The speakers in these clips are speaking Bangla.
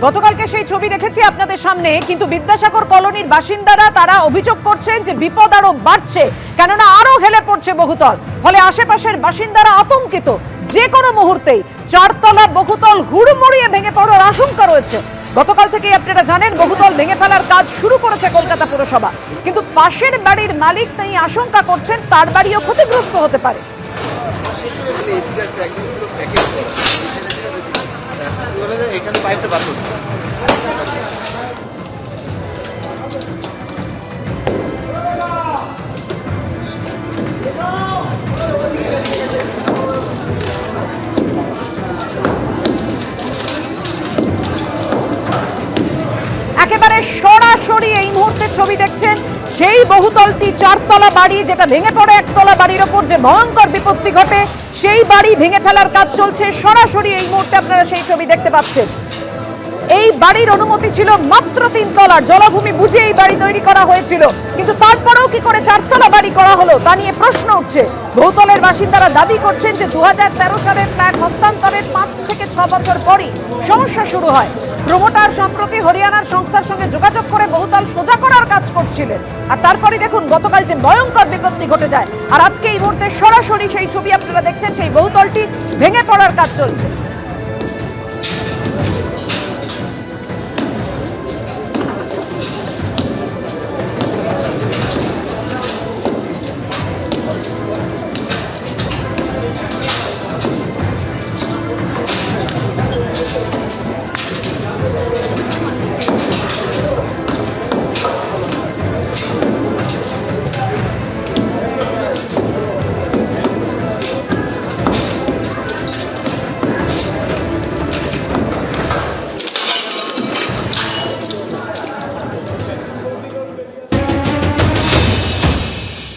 গতকালকে সেই ছবি রেখেছি আপনাদের সামনে, কিন্তু বিদ্যাসাগর কলোনির বাসিন্দারা তারা অভিযোগ করছেন যে বিপদ আরো বাড়ছে, কেননা আরো হেলে পড়ছে বহুতল। ফলে আশেপাশের বাসিন্দারা আতঙ্কিত, যে কোনো মুহূর্তেই চারতলা বহুতল হুড়মুড়িয়ে ভেঙে পড়ার আশঙ্কা রয়েছে। গতকাল থেকেই আপনারা জানেন বহুতল ভেঙে ফেলার কাজ শুরু করেছে কলকাতা পুরসভা, কিন্তু পাশের বাড়ির মালিক তিনি আশঙ্কা করছেন তার বাড়িও ক্ষতিগ্রস্ত হতে পারে। এখানে পাইপটা বার করতে একেবারে সরাসরি এই মুহূর্তে ছবি দেখছেন সেই বহুতলটি, চারতলা বাড়ি যেটা ভেঙে পড়ে একতলা বাড়ির ওপর যে ভয়ঙ্কর বিপত্তি ঘটে, সেই বাড়ি ভেঙে ফেলার কাজ চলছে। সরাসরি এই মুহূর্তে আপনারা সেই ছবি দেখতে পাচ্ছেন। এই বাড়ির অনুমতি ছিল মাত্র 3 তলার, জলাভূমি বুঝে এই বাড়ি তৈরি করা হয়েছিল, কিন্তু তারপরেও কি করে 4 তলা বাড়ি করা হলো তা নিয়ে প্রশ্ন উঠছে। বহুতলের বাসিন্দারা দাবি করছেন যে 2013 সালের ফ্ল্যাট হস্তান্তরের 5 থেকে 6 বছর পরই সমস্যা শুরু হয়। প্রমোটার সম্প্রতি হরিয়ানার সংস্থার সঙ্গে যোগাযোগ করে বহুতল সোজা করার কাজ করছিলেন, আর তারপরে দেখুন গতকাল যে ভয়ঙ্কর বিপত্তি ঘটে যায়। আর আজকে এই মুহূর্তে সরাসরি সেই ছবি আপনারা দেখছেন, সেই বহুতলটি ভেঙে পড়ার কাজ চলছে।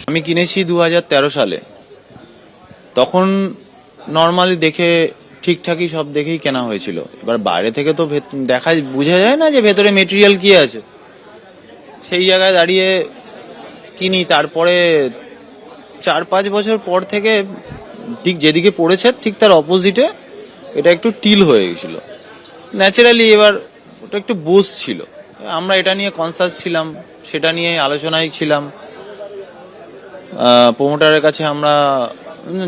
আমি কিনেছি 2013 সালে। তখন নর্মালি দেখে ঠিকঠাকই সব দেখেই কেনা হয়েছিল। এবার বাইরে থেকে তো দেখা বোঝা যায় না যে ভেতরে মেটেরিয়াল কি আছে। সেই জায়গায় দাঁড়িয়ে কিনি। তারপরে 4-5 বছর পর থেকে ঠিক যেদিকে পড়েছে ঠিক তার অপোজিটে এটা একটু টিল হয়ে গেছিল। ন্যাচারালি এবার ওটা একটু বসছিল। আমরা এটা নিয়ে কনসাস ছিলাম, সেটা নিয়ে আলোচনায় ছিলাম। প্রমোটারের কাছে আমরা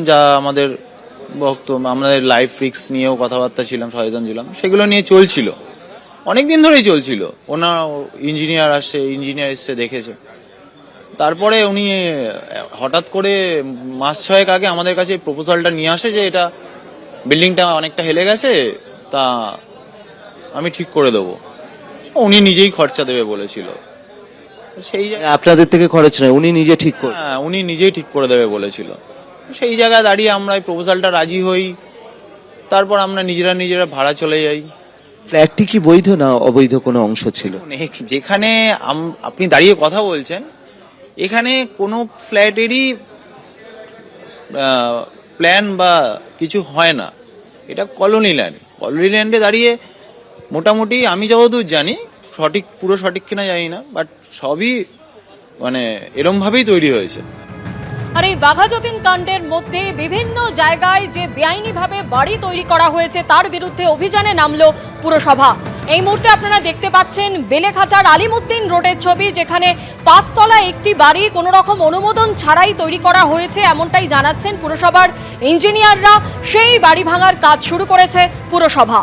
যা আমাদের আমাদের লাইফ রিস্ক নিয়েও কথাবার্তা ছিলাম, সচেতন ছিলাম, সেগুলো নিয়ে চলছিল, অনেকদিন ধরেই চলছিল। ওনার ইঞ্জিনিয়ার এসছে দেখেছে। তারপরে উনি হঠাৎ করে মাস 6 আগে আমাদের কাছে প্রপোজালটা নিয়ে আসে যে এটা বিল্ডিংটা অনেকটা হেলে গেছে, তা আমি ঠিক করে দেবো। উনি নিজেই খরচা দেবে বলেছিল। সেই আপনাদের থেকে খরচ নয়, উনি নিজে ঠিক করে? হ্যাঁ, উনি নিজেই ঠিক করে দেবে বলেছিল। সেই জায়গায় দাঁড়িয়ে আমরা এই প্রপোজালটা রাজি হই। তারপর আমরা নিজেরা ভাড়া চলে যাই। ফ্ল্যাটটি কি বৈধ না অবৈধ কোনো অংশ ছিল? যেখানে আপনি দাঁড়িয়ে কথা বলছেন, এখানে কোনো ফ্ল্যাটেরই প্ল্যান বা কিছু হয় না। এটা কলোনি ল্যান্ডে দাঁড়িয়ে মোটামুটি আমি যতদূর জানি, পুরো সঠিক কিনা জানি না, বাট সবই মানে এরম ভাবেই তৈরি হয়েছে। আর এই বাঘাযতীন কাণ্ডের মধ্যে বিভিন্ন জায়গায় যে বেআইনিভাবে বাড়ি তৈরি করা হয়েছে তার বিরুদ্ধে অভিযানে নামলো পুরসভা। এই মুহূর্তে আপনারা দেখতে পাচ্ছেন বেলেঘাটার আলিমুদ্দিন রোডের ছবি, যেখানে 5 তলা একটি বাড়ি কোনো রকম অনুমোদন ছাড়াই তৈরি করা হয়েছে, এমনটাই জানাচ্ছেন পুরসভার ইঞ্জিনিয়াররা। সেই বাড়ি ভাঙার কাজ শুরু করেছে পুরসভা।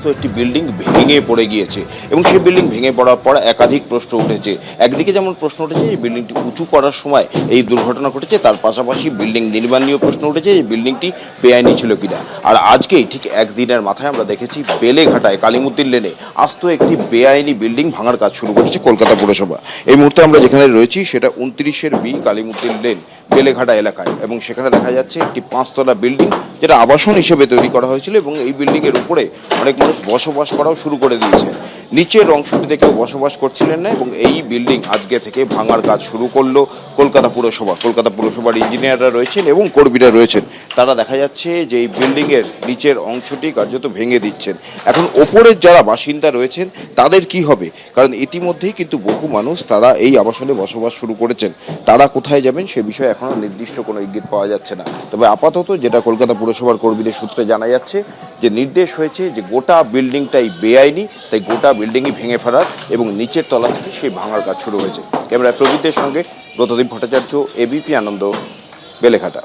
তো একটি বিল্ডিং ভেঙে পড়ে গিয়েছে এবং সেই বিল্ডিং ভেঙে পড়ার পর একাধিক প্রশ্ন উঠেছে। একদিকে যেমন প্রশ্ন উঠেছে এই বিল্ডিংটি উঁচু করার সময় এই দুর্ঘটনা ঘটেছে, তার পাশাপাশি বিল্ডিং নির্মাণ নিয়েও প্রশ্ন উঠেছে এই বিল্ডিংটি বেআইনি ছিল কিনা। আর আজকেই ঠিক একদিনের মাথায় আমরা দেখেছি বেলেঘাটায় কালিমুদ্দিন লেনে আস্ত একটি বেআইনি বিল্ডিং ভাঙার কাজ শুরু করেছে কলকাতা পুরসভা। এই মুহূর্তে আমরা যেখানে রয়েছি সেটা 29 বি কালিমুদ্দিন লেন বেলেঘাটা এলাকায়, এবং সেখানে দেখা যাচ্ছে একটি 5 তলা বিল্ডিং যেটা আবাসন হিসেবে তৈরি করা হয়েছিল এবং এই বিল্ডিংয়ের উপরে অনেক মানুষ বসবাস করাও শুরু করে দিয়েছে। নিচের অংশটিতে কেউ বসবাস করছিলেন না এবং এই বিল্ডিং আজকে থেকে ভাঙার কাজ শুরু করলো কলকাতা পুরসভার ইঞ্জিনিয়াররা রয়েছেন এবং কর্মীরা রয়েছেন। তারা দেখা যাচ্ছে যে এই বিল্ডিংয়ের নিচের অংশটি কার্যত ভেঙে দিচ্ছেন। এখন ওপরের যারা বাসিন্দা রয়েছেন তাদের কি হবে, কারণ ইতিমধ্যেই কিন্তু বহু মানুষ তারা এই আবাসনে বসবাস শুরু করেছেন। তারা কোথায় যাবেন সে বিষয়ে এখনো নির্দিষ্ট কোনো ইঙ্গিত পাওয়া যাচ্ছে না। তবে আপাতত যেটা কলকাতা পুরসভার কর্মীদের সূত্রে জানা যাচ্ছে যে নির্দেশ হয়েছে যে গোটা বিল্ডিংটাই বেআইনি, তাই গোটা বিল্ডিংই ভেঙে ফেলার এবং নিচের তলা থেকে সেই ভাঙার কাজ শুরু হয়েছে। ক্যামেরায় প্রবীরদের সঙ্গে ব্রতদীপ ভট্টাচার্য, এবিপি আনন্দ, বেলেঘাটা।